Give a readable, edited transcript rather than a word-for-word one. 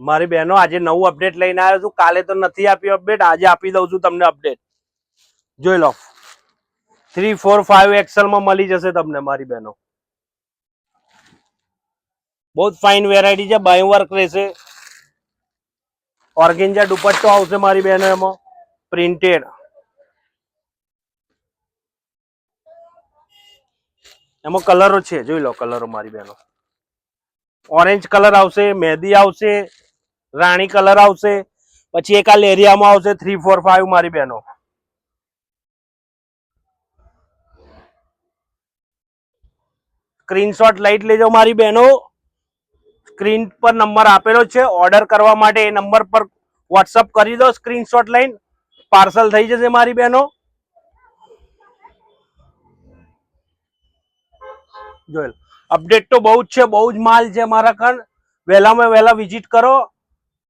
મારી બહેનો આજે નવું અપડેટ લઈને આવ્યો છું. કાલે તો નથી આપ્યું અપડેટ, આજે આપી દઉં છું તમને અપડેટ. જોઈ લો 3, 4, 5 એક્સેલ માં મળી જશે તમને મારી બહેનો. બહુ જ ફાઇન વેરાયટી છે, બાય વર્ક રહેશે. ઓર્ગેન્જા દુપટ્ટો આવશે મારી બહેનો, એમાં પ્રિન્ટેડ. એમાં કલરો છે, જોઈ લો કલરો મારી બહેનો. ઓરેન્જ કલર આવશે, મહેંદી આવશે, રાણી કલર આવશે, પછી એક આ લેરિયામાં આવશે 3, 4, 5 મારી બહેનો. સ્ક્રીનશોટ લઈ લેજો મારી બહેનો. સ્ક્રીન પર નંબર આપેલો છે, ઓર્ડર કરવા માટે એ નંબર પર વોટ્સઅપ કરી દો. સ્ક્રીનશોટ લઈને પાર્સલ થઈ જશે મારી બહેનો. જોઈ લો અપડેટ તો બહુ જ છે, બહુ જ માલ છે મારા કન. વહેલામાં વહેલા વિઝિટ કરો.